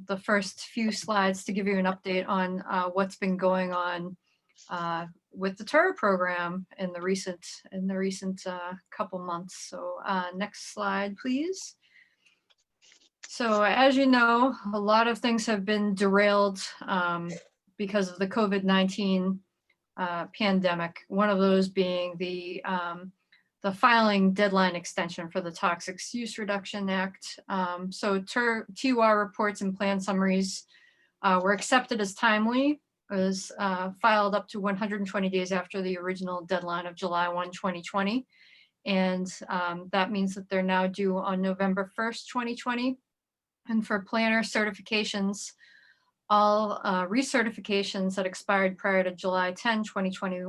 the first few slides to give you an update on what's been going on with the TURA program in the recent couple months. So next slide, please. So as you know, a lot of things have been derailed because of the COVID-19 pandemic. One of those being the filing deadline extension for the Toxic Use Reduction Act. So TUR reports and plan summaries were accepted as timely. It was filed up to 120 days after the original deadline of July 1, 2020. And that means that they're now due on November 1st, 2020. And for planner certifications, all recertifications that expired prior to July 10, 2020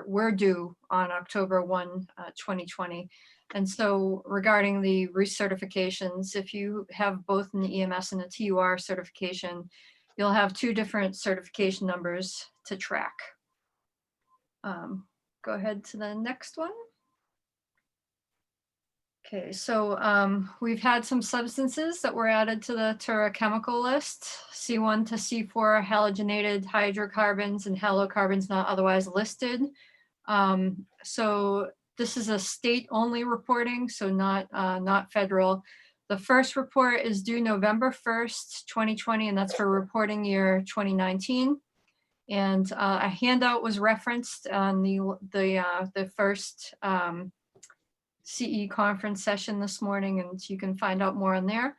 were due on October 1, 2020. And so regarding the recertifications, if you have both an EMS and a TUR certification, you'll have two different certification numbers to track. Go ahead to the next one. Okay, so we've had some substances that were added to the TURA chemical list, C1 to C4 halogenated hydrocarbons and halocarbons not otherwise listed. So this is a state-only reporting, so not federal. The first report is due November 1st, 2020, and that's for reporting year 2019. And a handout was referenced on the first CE conference session this morning, and you can find out more on there.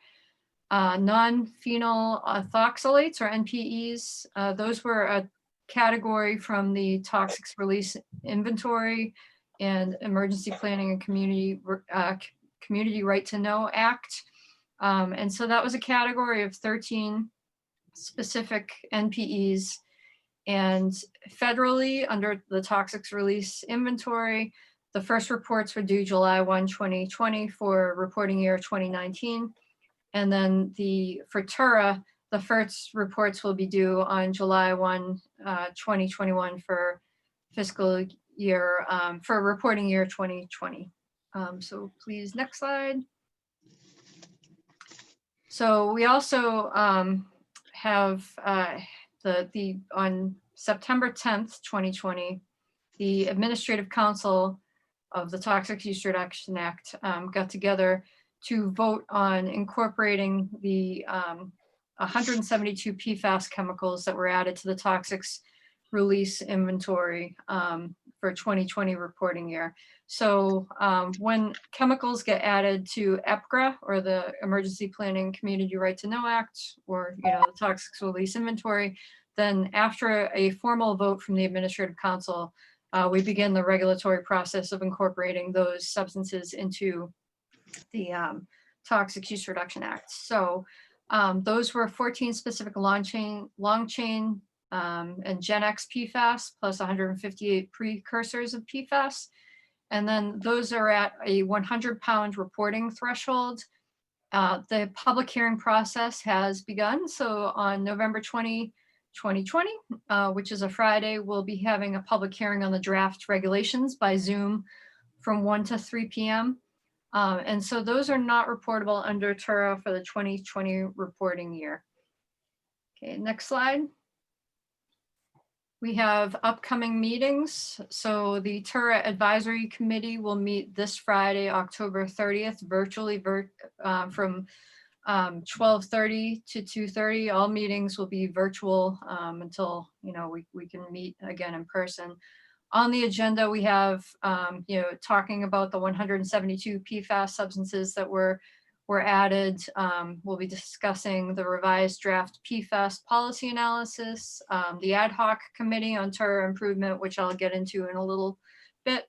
Non-phenol ethoxylates, or NPEs, those were a category from the Toxics Release Inventory and Emergency Planning and Community Right to Know Act. And so that was a category of 13 specific NPEs. And federally, under the Toxics Release Inventory, the first reports were due July 1, 2020 for reporting year 2019. And then for TURA, the first reports will be due on July 1, 2021 for fiscal year, for reporting year 2020. So please, next slide. So we also have on September 10th, 2020, the Administrative Council of the Toxic Use Reduction Act got together to vote on incorporating the 172 PFAS chemicals that were added to the Toxics Release Inventory for 2020 reporting year. So when chemicals get added to EPGRA, or the Emergency Planning Community Right to Know Act, or the Toxics Release Inventory, then after a formal vote from the Administrative Council, we begin the regulatory process of incorporating those substances into the Toxic Use Reduction Act. So those were 14 specific long chain and Gen X PFAS, plus 158 precursors of PFAS. And then those are at a 100-pound reporting threshold. The public hearing process has begun. So on November 20, 2020, which is a Friday, we'll be having a public hearing on the draft regulations by Zoom from 1 to 3 p.m. And so those are not reportable under TURA for the 2020 reporting year. Okay, next slide. We have upcoming meetings. So the TURA Advisory Committee will meet this Friday, October 30th, virtually from 12:30 to 2:30. All meetings will be virtual until we can meet again in person. On the agenda, we have talking about the 172 PFAS substances that were added. We'll be discussing the revised draft PFAS policy analysis, the ad hoc committee on TURA improvement, which I'll get into in a little bit,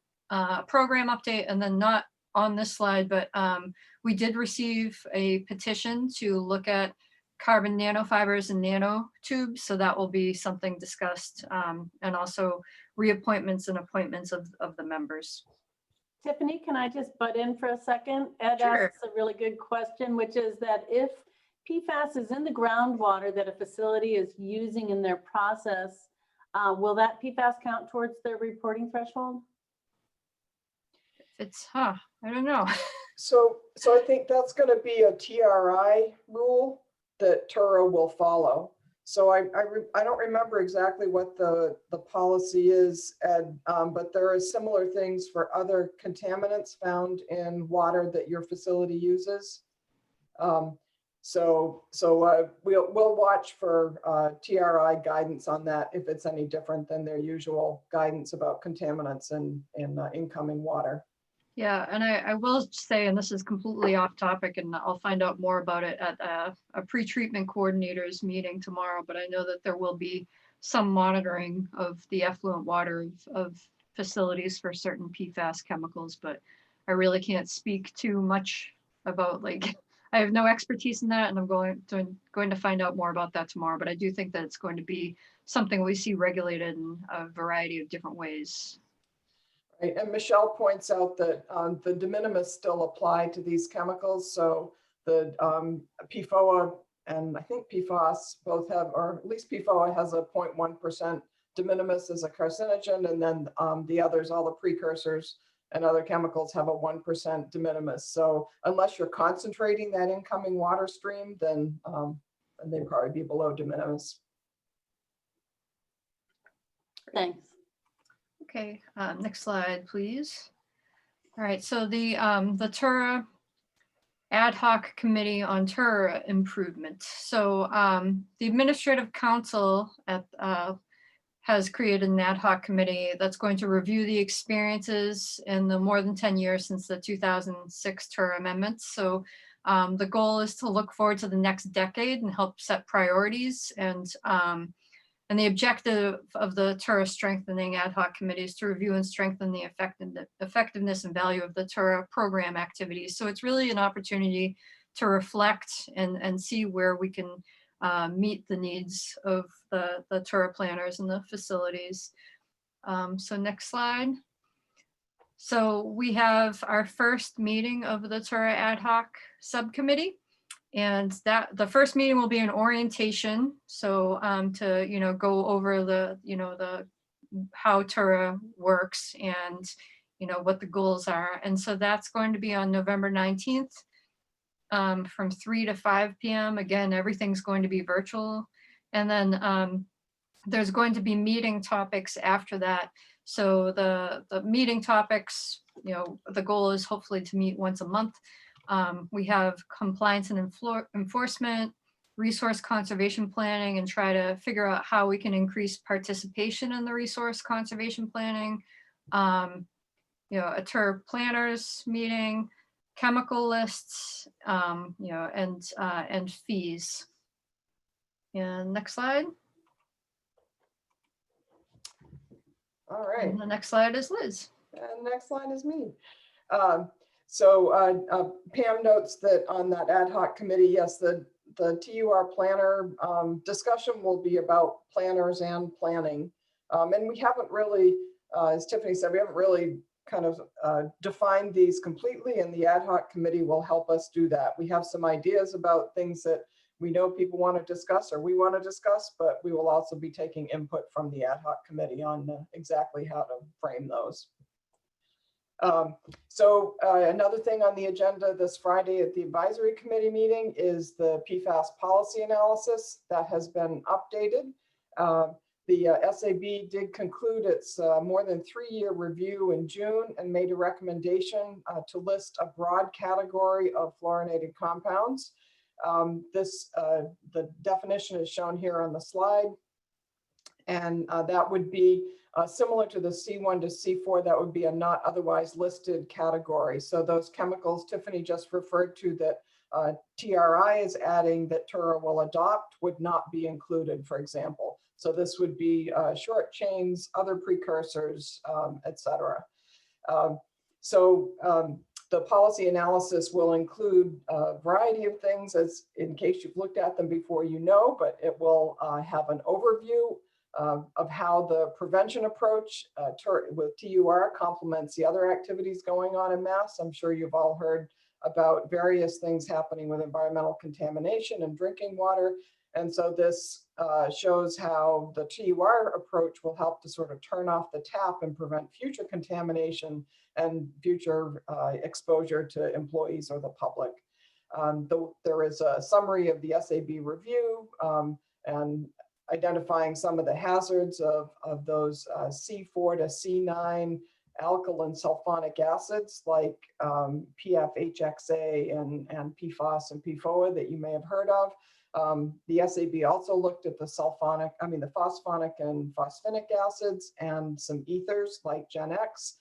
program update, and then not on this slide, but we did receive a petition to look at carbon nanofibers and nanotubes, so that will be something discussed, and also reappointments and appointments of the members. Tiffany, can I just butt in for a second? Ed Sure. asks a really good question, which is that if PFAS is in the groundwater that a facility is using in their process, will that PFAS count towards their reporting threshold? I don't know. So I think that's going to be a TRI rule. that TURA will follow. So I don't remember exactly what the policy is, Ed, but there are similar things for other contaminants found in water that your facility uses. We'll watch for TRI guidance on that if it's any different than their usual guidance about contaminants in incoming water. Yeah, and I will say, and this is completely off topic, and I'll find out more about it at a pre-treatment coordinators meeting tomorrow, but I know that there will be some monitoring of the effluent water of facilities for certain PFAS chemicals, but I really can't speak too much about, like, I have no expertise in that, and I'm going to find out more about that tomorrow, but I do think that it's going to be something we see regulated in a variety of different ways. Right. And Michelle points out that the de minimis still apply to these chemicals. So the PFOA and I think PFAS both have, or at least PFOA has a 0.1% de minimis as a carcinogen. And then the others, all the precursors and other chemicals have a 1% de minimis. So unless you're concentrating that incoming water stream, then they'd probably be below de minimis. Thanks. Okay, next slide, please. All right, so the TURA Ad Hoc Committee on TURA Improvement. So the Administrative Council has created an ad hoc committee that's going to review the experiences in the more than 10 years since the 2006 TURA amendments. So the goal is to look forward to the next decade and help set priorities. And the objective of the TURA Strengthening Ad Hoc Committee is to review and strengthen the effectiveness and value of the TURA program activities. So it's really an opportunity to reflect and see where we can meet the needs of the TURA planners and the facilities. So next slide. So we have our first meeting of the TURA Ad Hoc Subcommittee. And that the first meeting will be an orientation. So to, go over the how TURA works and, what the goals are. And so that's going to be on November 19th from 3 to 5 p.m. Again, everything's going to be virtual. And then there's going to be meeting topics after that. So the meeting topics, the goal is hopefully to meet once a month. We have compliance and enforcement, resource conservation planning, and try to figure out how we can increase participation in the resource conservation planning. A TURA planners meeting, chemical lists, and fees. And next slide. All right. And the next slide is Liz. And next slide is me. Pam notes that on that ad hoc committee, yes, the TUR planner discussion will be about planners and planning. And we haven't really, as Tiffany said, we haven't really kind of defined these completely, and the ad hoc committee will help us do that. We have some ideas about things that we know people want to discuss or we want to discuss, but we will also be taking input from the ad hoc committee on exactly how to frame those. Another thing on the agenda this Friday at the advisory committee meeting is the PFAS policy analysis that has been updated. The SAB did conclude its more than 3-year review in June and made a recommendation to list a broad category of fluorinated compounds. The definition is shown here on the slide, and that would be similar to the C1 to C4, that would be a not otherwise listed category. So those chemicals Tiffany just referred to that TRI is adding that TURA will adopt would not be included, for example. So this would be short chains, other precursors, etc. The policy analysis will include a variety of things, as in case you've looked at them before, but it will have an overview of how the prevention approach with TUR complements the other activities going on in Mass. I'm sure you've all heard about various things happening with environmental contamination and drinking water. And so this shows how the TUR approach will help to sort of turn off the tap and prevent future contamination and future exposure to employees or the public. There is a summary of the SAB review and identifying some of the hazards of those C4 to C9 alkaline sulfonic acids like PFHXA and PFOS and PFOA that you may have heard of. The SAB also looked at the phosphonic and phosphinic acids and some ethers like Gen X.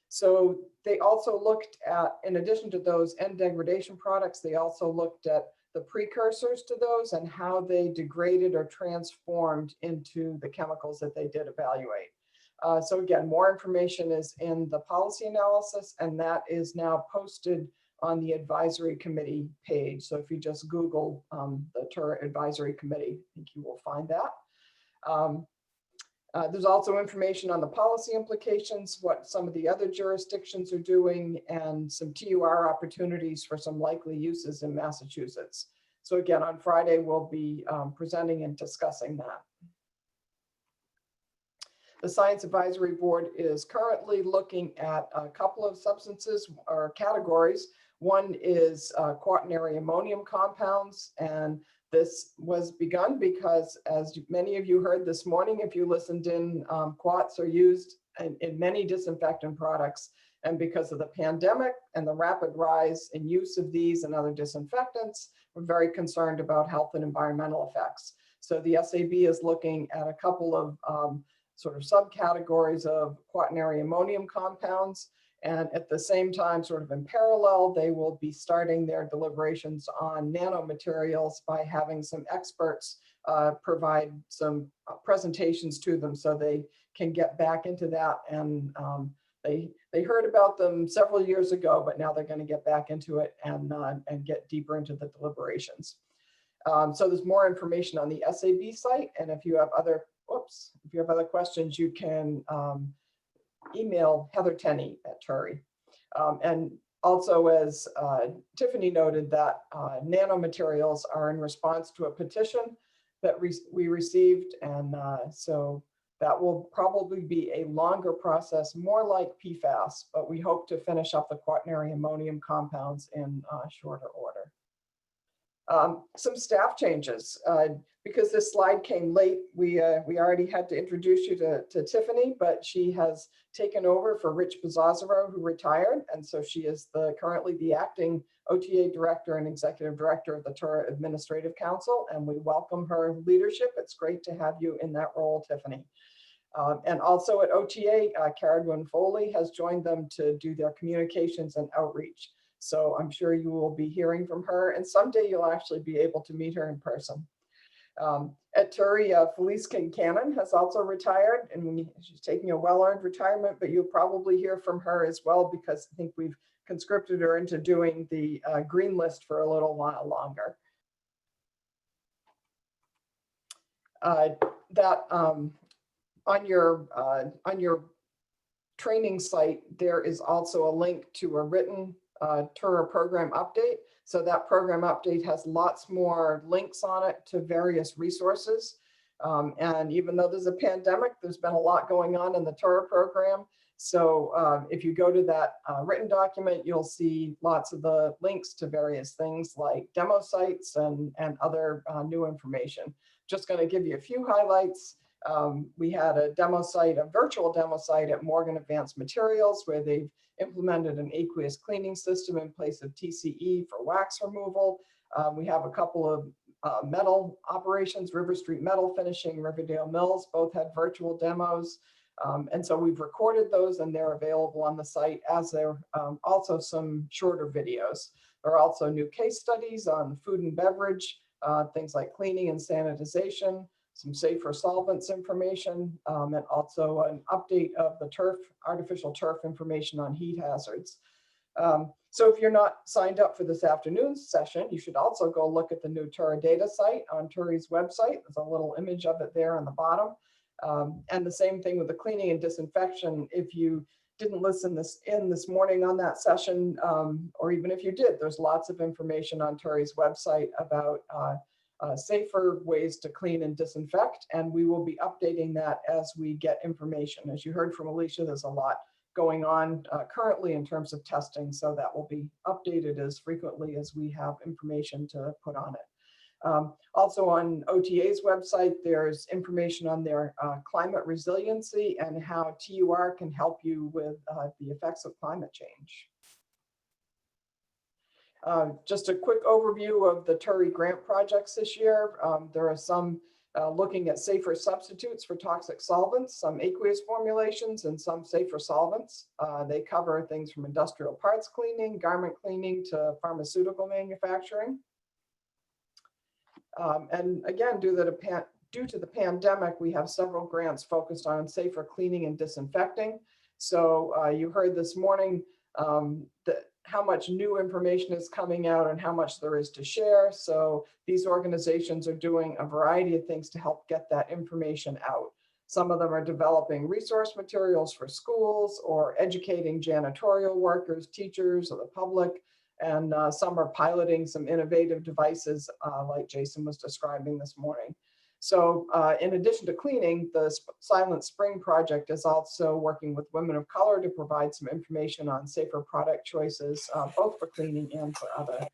So they also looked at, in addition to those end degradation products, they also looked at the precursors to those and how they degraded or transformed into the chemicals that they did evaluate. So again, more information is in the policy analysis, and that is now posted on the advisory committee page. So if you just Google the TURA advisory committee, I think you will find that. There's also information on the policy implications, what some of the other jurisdictions are doing, and some TUR opportunities for some likely uses in Massachusetts. So again, on Friday, we'll be presenting and discussing that. The Science Advisory Board is currently looking at a couple of substances or categories. One is quaternary ammonium compounds, and this was begun because, as many of you heard this morning, if you listened in, quats are used in many disinfectant products. And because of the pandemic and the rapid rise in use of these and other disinfectants, we're very concerned about health and environmental effects. So the SAB is looking at a couple of sort of subcategories of quaternary ammonium compounds. And at the same time, sort of in parallel, they will be starting their deliberations on nanomaterials by having some experts provide some presentations to them so they can get back into that. And they heard about them several years ago, but now they're going to get back into it and get deeper into the deliberations. So there's more information on the SAB site. And if you have other questions, you can email Heather Tenney at TURI. And also, as Tiffany noted, that nanomaterials are in response to a petition that we received. And so that will probably be a longer process, more like PFAS, but we hope to finish up the quaternary ammonium compounds in shorter order. Some staff changes. Because this slide came late, we already had to introduce you to Tiffany, but she has taken over for Rich Pizzazaro, who retired. And so she is currently the acting OTA director and executive director of the TURA Administrative Council, and we welcome her leadership. It's great to have you in that role, Tiffany. And also at OTA, Caradwin Foley has joined them to do their communications and outreach. So I'm sure you will be hearing from her, and someday you'll actually be able to meet her in person. At TURI, Felice Kincannon has also retired, and she's taking a well-earned retirement, but you'll probably hear from her as well, because I think we've conscripted her into doing the green list for a little while longer. On your training site, there is also a link to a written TURA program update. So that program update has lots more links on it to various resources. And even though there's a pandemic, there's been a lot going on in the TURA program. So if you go to that written document, you'll see lots of the links to various things like demo sites and other new information. Just going to give you a few highlights. We had a demo site, a virtual demo site at Morgan Advanced Materials, where they've implemented an aqueous cleaning system in place of TCE for wax removal. We have a couple of metal operations, River Street Metal Finishing, Riverdale Mills, both had virtual demos. And so we've recorded those, and they're available on the site, as there are also some shorter videos. There are also new case studies on food and beverage, things like cleaning and sanitization, some safer solvents information, and also an update of the turf, artificial turf information on heat hazards. So if you're not signed up for this afternoon's session, you should also go look at the new TURA data site on TURI's website. There's a little image of it there on the bottom. And the same thing with the cleaning and disinfection. If you didn't listen this morning on that session, or even if you did, there's lots of information on TURI's website about safer ways to clean and disinfect, and we will be updating that as we get information. As you heard from Alicia, there's a lot going on currently in terms of testing. So that will be updated as frequently as we have information to put on it. Also on OTA's website, there's information on their climate resiliency and how TUR can help you with the effects of climate change. Just a quick overview of the TURI grant projects this year. There are some looking at safer substitutes for toxic solvents, some aqueous formulations, and some safer solvents. They cover things from industrial parts cleaning, garment cleaning, to pharmaceutical manufacturing. And again, due to the pandemic, we have several grants focused on safer cleaning and disinfecting. So you heard this morning how much new information is coming out and how much there is to share. So these organizations are doing a variety of things to help get that information out. Some of them are developing resource materials for schools or educating janitorial workers, teachers, or the public. And some are piloting some innovative devices like Jason was describing this morning. So in addition to cleaning, the Silent Spring Project is also working with women of color to provide some information on safer product choices, both for cleaning and for other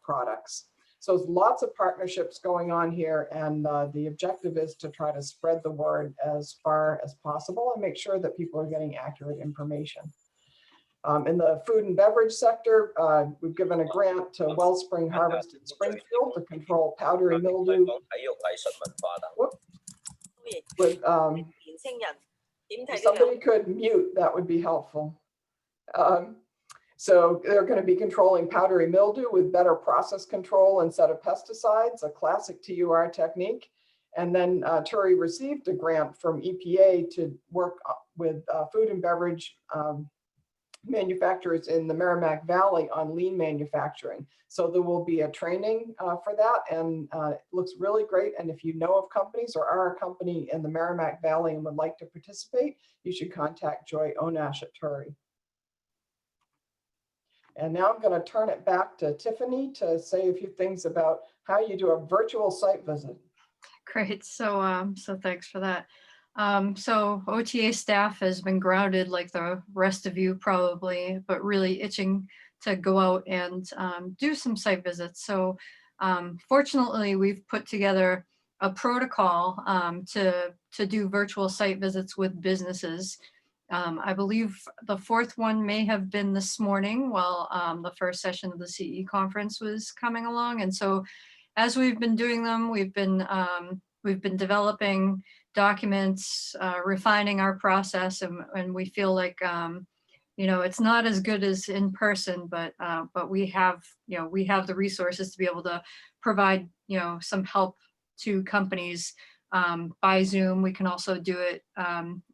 products. So there's lots of partnerships going on here, and the objective is to try to spread the word as far as possible and make sure that people are getting accurate information. In the food and beverage sector, we've given a grant to Wellspring Harvest in Springfield to control powdery mildew. If somebody could mute, that would be helpful. So they're going to be controlling powdery mildew with better process control instead of pesticides, a classic TUR technique. And then TURI received a grant from EPA to work with food and beverage manufacturers in the Merrimack Valley on lean manufacturing. So there will be a training for that, and it looks really great. And if you know of companies or are a company in the Merrimack Valley and would like to participate, you should contact Joy Onash at TURI. And now I'm going to turn it back to Tiffany to say a few things about how you do a virtual site visit. Great. So thanks for that. So OTA staff has been grounded like the rest of you probably, but really itching to go out and do some site visits. So fortunately, we've put together a protocol to do virtual site visits with businesses. I believe the fourth one may have been this morning while the first session of the CE conference was coming along. And so as we've been doing them, we've been developing documents, refining our process, and we feel like it's not as good as in person, but we have the resources to be able to provide some help to companies by Zoom. We can also do it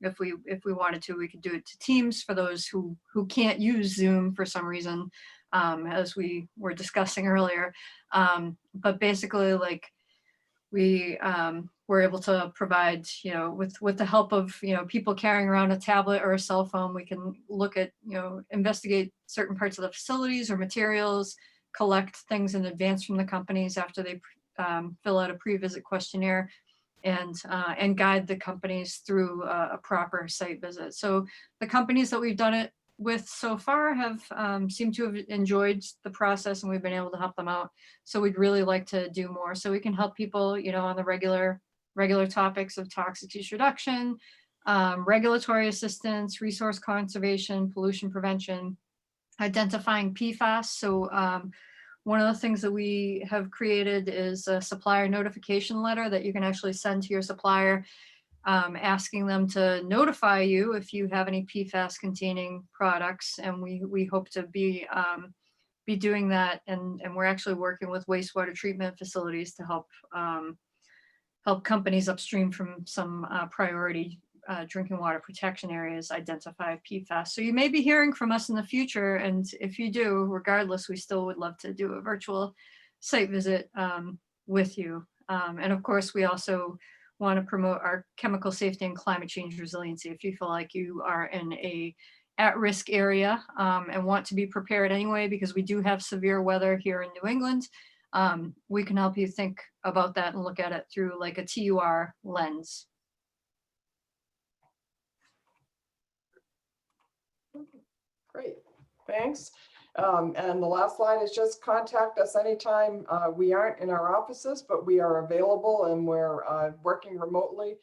if we wanted to. We could do it to Teams for those who can't use Zoom for some reason, as we were discussing earlier. But basically, like we're able to provide, with the help of, people carrying around a tablet or a cell phone, we can look at, investigate certain parts of the facilities or materials, collect things in advance from the companies after they fill out a pre-visit questionnaire, and guide the companies through a proper site visit. So the companies that we've done it with so far have seemed to have enjoyed the process, and we've been able to help them out. So we'd really like to do more so we can help people, on the regular topics of toxic use reduction, regulatory assistance, resource conservation, pollution prevention, identifying PFAS. So one of the things that we have created is a supplier notification letter that you can actually send to your supplier, asking them to notify you if you have any PFAS containing products. And we hope to be doing that. And we're actually working with wastewater treatment facilities to help companies upstream from some priority drinking water protection areas identify PFAS. So you may be hearing from us in the future. And if you do, regardless, we still would love to do a virtual site visit with you. And of course, we also want to promote our chemical safety and climate change resiliency. If you feel like you are in a at-risk area and want to be prepared anyway, because we do have severe weather here in New England, we can help you think about that and look at it through like a TUR lens. Great, thanks. And the last slide is just contact us anytime. We aren't in our offices, but we are available and we're working remotely.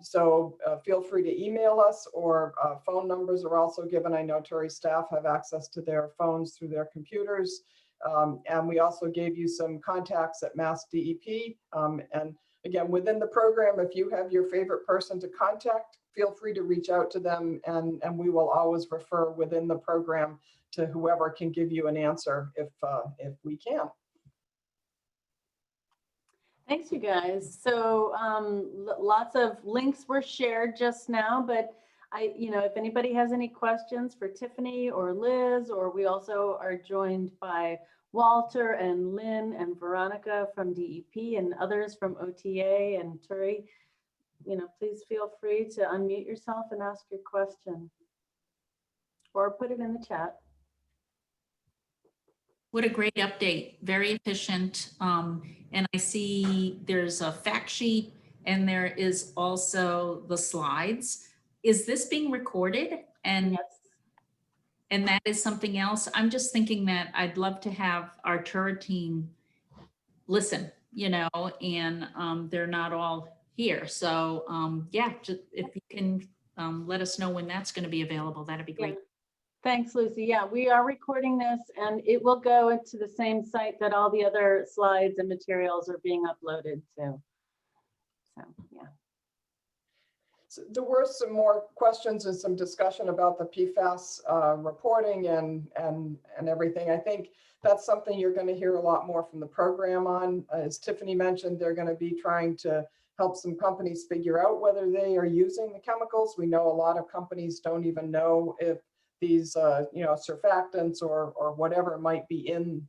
So feel free to email us, or phone numbers are also given. I know TURI staff have access to their phones through their computers. And we also gave you some contacts at MassDEP. And again, within the program, if you have your favorite person to contact, feel free to reach out to them, and we will always refer within the program to whoever can give you an answer if we can. Thanks, you guys. So lots of links were shared just now, but if anybody has any questions for Tiffany or Liz, or we also are joined by Walter and Lynn and Veronica from DEP and others from OTA and TURI, please feel free to unmute yourself and ask your question or put it in the chat. What a great update, very efficient. And I see there's a fact sheet and there is also the slides. Is this being recorded? And, Yes. and that is something else. I'm just thinking that I'd love to have our TURA team listen, and they're not all here. So yeah, just if you can let us know when that's going to be available, that'd be great. Yeah. Thanks, Lucy. Yeah, we are recording this and it will go into the same site that all the other slides and materials are being uploaded to. So, yeah. So there were some more questions and some discussion about the PFAS reporting and everything. I think that's something you're going to hear a lot more from the program on. As Tiffany mentioned, they're going to be trying to help some companies figure out whether they are using the chemicals. We know a lot of companies don't even know if these surfactants or whatever might be in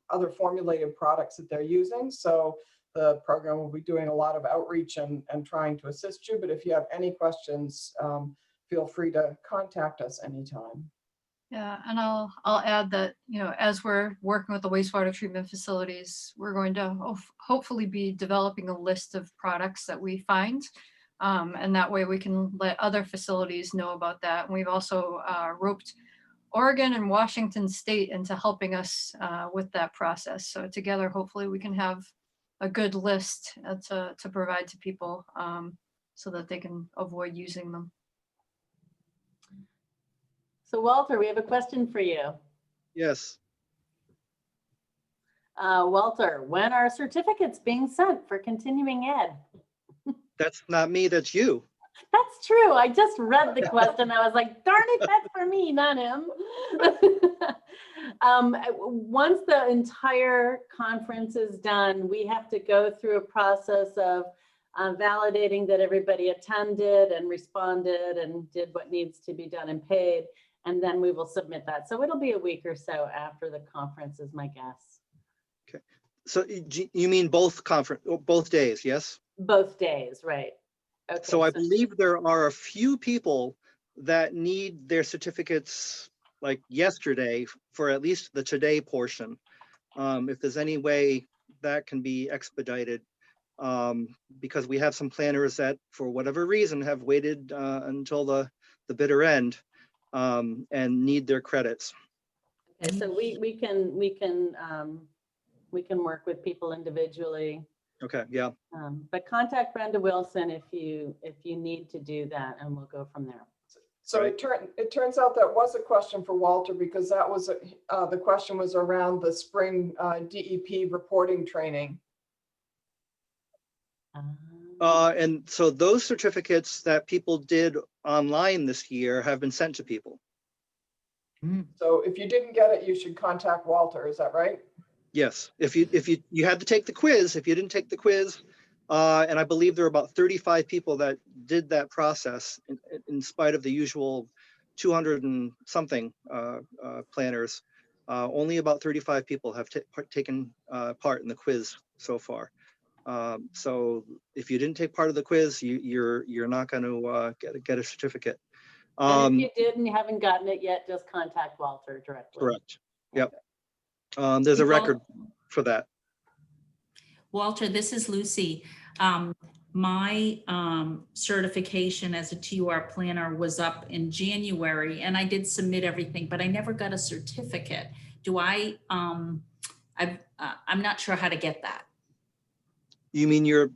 other formulated products that they're using. So the program will be doing a lot of outreach and trying to assist you. But if you have any questions, feel free to contact us anytime. Yeah, and I'll add that, as we're working with the wastewater treatment facilities, we're going to hopefully be developing a list of products that we find. And that way we can let other facilities know about that. And we've also roped Oregon and Washington State into helping us with that process. So together, hopefully we can have a good list to provide to people so that they can avoid using them. So Walter, we have a question for you. Yes. Walter, when are certificates being sent for continuing ed? That's not me, that's you. That's true. I just read the question. I was like, darn it, that's for me, not him. Once the entire conference is done, we have to go through a process of validating that everybody attended and responded and did what needs to be done and paid. And then we will submit that. So it'll be a week or so after the conference is my guess. Okay. So you mean both days, yes? Both days, right. Okay, so I believe there are a few people that need their certificates like yesterday for at least the today portion. If there's any way that can be expedited, because we have some planners that for whatever reason have waited until the bitter end and need their credits. Okay, so we can work with people individually. Okay, yeah. But contact Brenda Wilson if you need to do that, and we'll go from there. So right. it turns out that was a question for Walter, because that was the question was around the spring DEP reporting training. And so those certificates that people did online this year have been sent to people. So if you didn't get it, you should contact Walter. Is that right? Yes, if you had to take the quiz, if you didn't take the quiz, and I believe there are about 35 people that did that process in spite of the usual 200 and something planners, only about 35 people have taken part in the quiz so far. So if you didn't take part of the quiz, you're not going to get a certificate. And if you did and you haven't gotten it yet, just contact Walter directly. Correct. Yep. There's a record for that. Walter, this is Lucy. my certification as a TUR planner was up in January, and I did submit everything, but I never got a certificate. Do I, I'm not sure how to get that. You mean your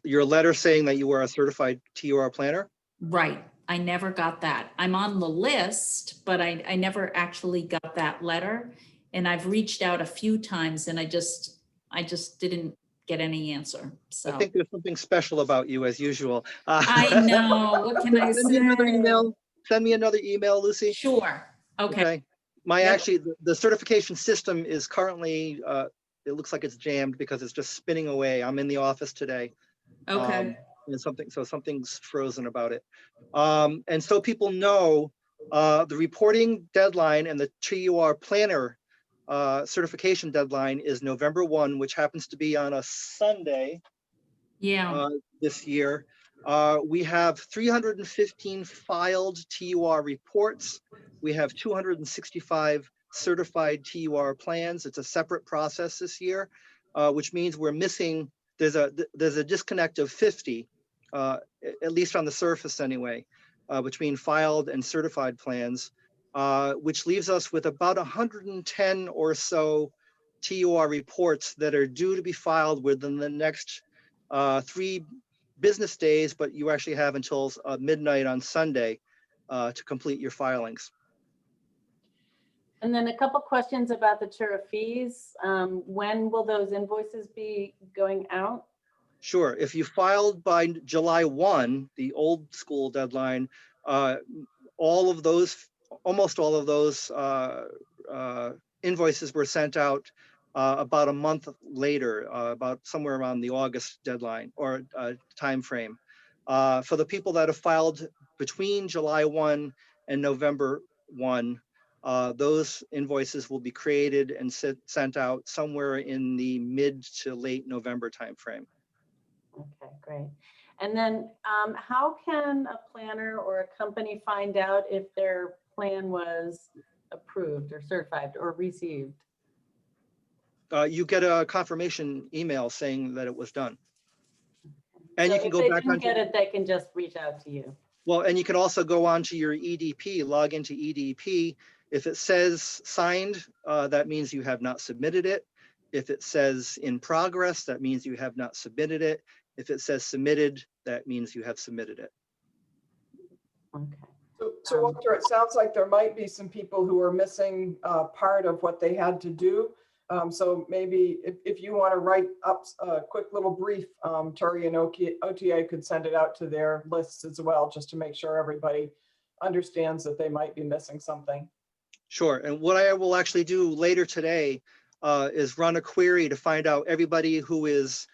letter saying that you were a certified TUR planner? Right, I never got that. I'm on the list, but I never actually got that letter. And I've reached out a few times and I just didn't get any answer, so. I think there's something special about you as usual. I know, what can I Send me another say? email. Send me another email, Lucy. Sure, okay. My Yep. actually, the certification system is currently, it looks like it's jammed because it's just spinning away. I'm in the office today. Okay, And something's frozen about it. And so people know, the reporting deadline and the TUR planner certification deadline is November 1, which happens to be on a Sunday yeah, this year. We have 315 filed TUR reports. We have 265 certified TUR plans. It's a separate process this year, which means we're missing, there's a disconnect of 50, at least on the surface anyway, between filed and certified plans, which leaves us with about 110 or so TUR reports that are due to be filed within the next 3 business days, but you actually have until midnight on Sunday to complete your filings. And then a couple questions about the TURA fees. When will those invoices be going out? Sure. If you filed by July 1, the old school deadline, all of those, almost all of those invoices were sent out about a month later, about somewhere around the August deadline or time frame. For the people that have filed between July 1 and November 1, those invoices will be created and sent out somewhere in the mid to late November timeframe. Okay, great. And then how can a planner or a company find out if their plan was approved or certified or received? You get a confirmation email saying that it was done. And So you can if go they back didn't on, get it, they can just reach out to you. well, and you can also go on to your EDP, log into EDP. If it says signed, that means you have not submitted it. If it says in progress, that means you have not submitted it. If it says submitted, that means you have submitted it. Okay. So Walter, it sounds like there might be some people who are missing part of what they had to do. So maybe if you want to write up a quick little brief, TURI and OTA could send it out to their lists as well, just to make sure everybody understands that they might be missing something. Sure. And what I will actually do later today is run a query to find out everybody who is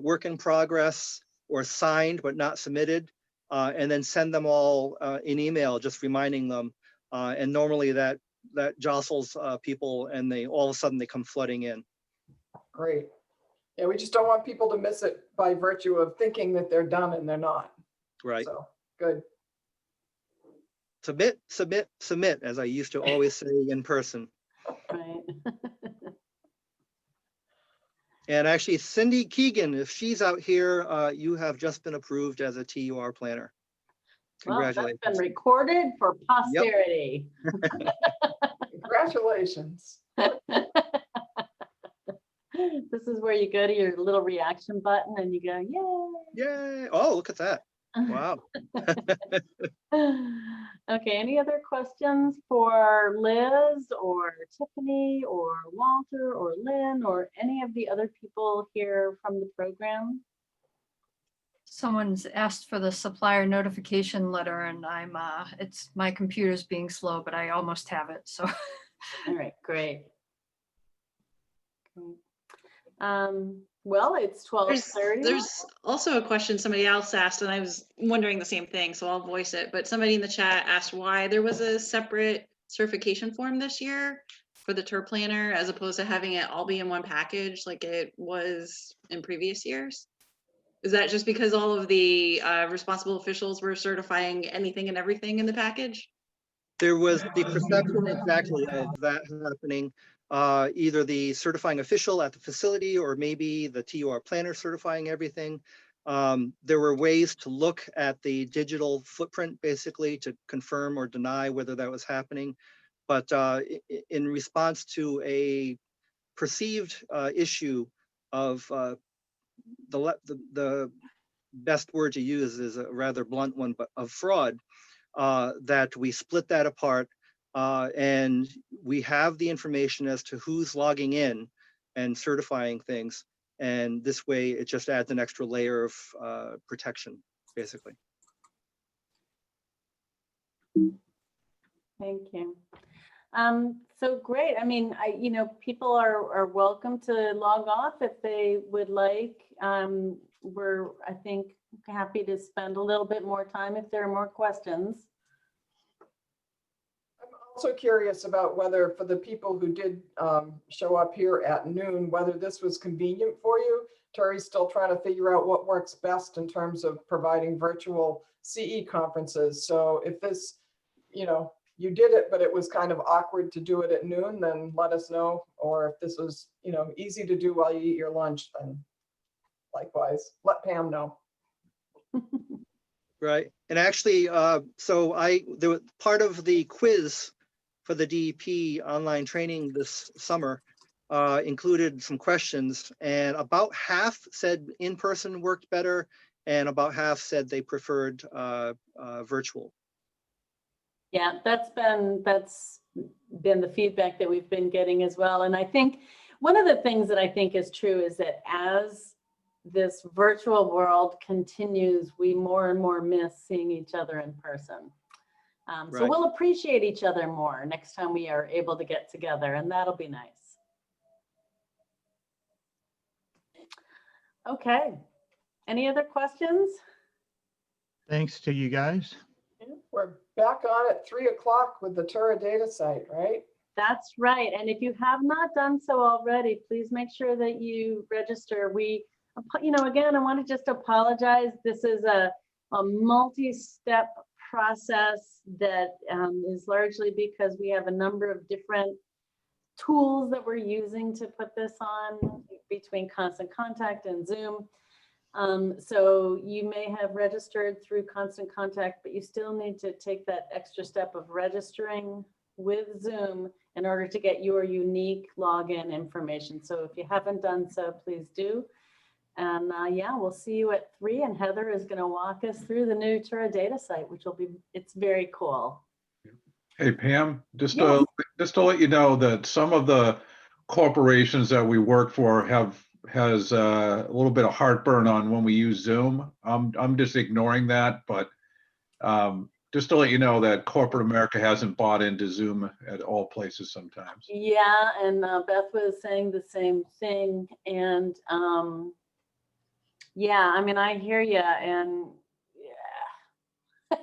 work in progress or signed but not submitted, and then send them all an email just reminding them. And normally that jostles people and they all of a sudden they come flooding in. Great. Yeah, we just don't want people to miss it by virtue of thinking that they're done and they're not. Right. So, good. Submit, submit, submit, as I used to always say in person. Right. And actually, Cindy Keegan, if she's out here, you have just been approved as a TUR planner. Well, that's Congratulations. been recorded for posterity. Congratulations. This is where you go to your little reaction button and you go, yay. Yay. Oh, look at that. Wow. Okay, any other questions for Liz or Tiffany or Walter or Lynn or any of the other people here from the program? Someone's asked for the supplier notification letter and it's my computer's being slow, but I almost have it, so. All right, great. Well, it's 12:30. There's also a question somebody else asked, and I was wondering the same thing, so I'll voice it. But somebody in the chat asked why there was a separate certification form this year for the tour planner, as opposed to having it all be in one package like it was in previous years. Is that just because all of the responsible officials were certifying anything and everything in the package? There was the perception exactly of that happening. Either the certifying official at the facility or maybe the TUR planner certifying everything. There were ways to look at the digital footprint, basically to confirm or deny whether that was happening. But in response to a perceived issue of the best word to use is a rather blunt one, but of fraud, that we split that apart, and we have the information as to who's logging in and certifying things. And this way it just adds an extra layer of protection, basically. Thank you. So great. I mean, people are welcome to log off if they would like. We're, I think, happy to spend a little bit more time if there are more questions. I'm also curious about whether, for the people who did show up here at noon, whether this was convenient for you. Terry's still trying to figure out what works best in terms of providing virtual CE conferences. So if this, you did it, but it was kind of awkward to do it at noon, then let us know. Or if this was, easy to do while you eat your lunch, then likewise, let Pam know. Right. And actually, so there was part of the quiz for the DEP online training this summer included some questions, and about half said in-person worked better, and about half said they preferred virtual. Yeah, that's been the feedback that we've been getting as well. And I think one of the things that I think is true is that as this virtual world continues, we more and more miss seeing each other in person. So Right. we'll appreciate each other more next time we are able to get together, and that'll be nice. Okay, any other questions? Thanks to you guys. We're back on at 3 o'clock with the TURA data site, right? That's right. And if you have not done so already, please make sure that you register. Again, I want to just apologize. This is a multi-step process that is largely because we have a number of different tools that we're using to put this on between Constant Contact and Zoom. So you may have registered through Constant Contact, but you still need to take that extra step of registering with Zoom in order to get your unique login information. So if you haven't done so, please do. And yeah, we'll see you at 3, and Heather is going to walk us through the new TURA data site, which will be, it's very cool. Hey, Pam, just Yes. to let you know that some of the corporations that we work for has a little bit of heartburn on when we use Zoom. I'm just ignoring that, but just to let you know that corporate America hasn't bought into Zoom at all places sometimes. Yeah, and Beth was saying the same thing. And yeah, I mean, I hear you, and yeah.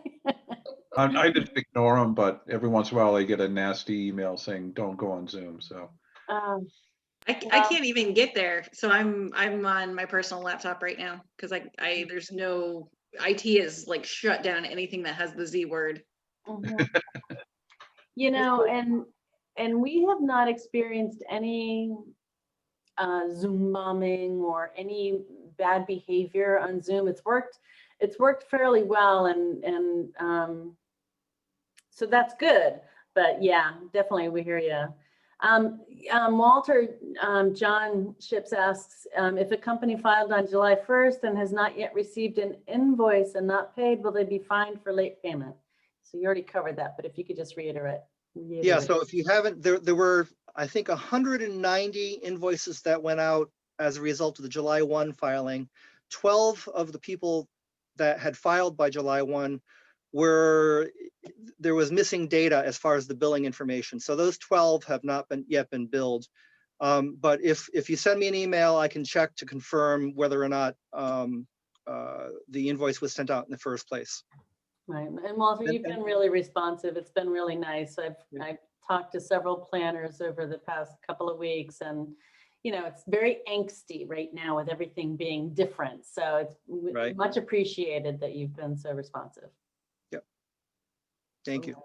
I just ignore them, but every once in a while I get a nasty email saying don't go on Zoom. So Well, I can't even get there. So I'm on my personal laptop right now because there's no, IT is like shut down anything that has the Z word. mhm. And we have not experienced any Zoom bombing or any bad behavior on Zoom. It's worked fairly well, and so that's good. But yeah, definitely we hear you. Walter, John Ships asks, if a company filed on July 1st and has not yet received an invoice and not paid, will they be fined for late payment? So you already covered that, but if you could just reiterate. Yeah, so if you haven't, there were, I think, 190 invoices that went out as a result of the July 1 filing. 12 of the people that had filed by July 1 there was missing data as far as the billing information. So those 12 have not yet been billed. But if you send me an email, I can check to confirm whether or not the invoice was sent out in the first place. Right, and Walter, you've been really responsive. It's been really nice. I've talked to several planners over the past couple of weeks, and it's very angsty right now with everything being different. So it's much appreciated that you've been so responsive. Yep. Thank you.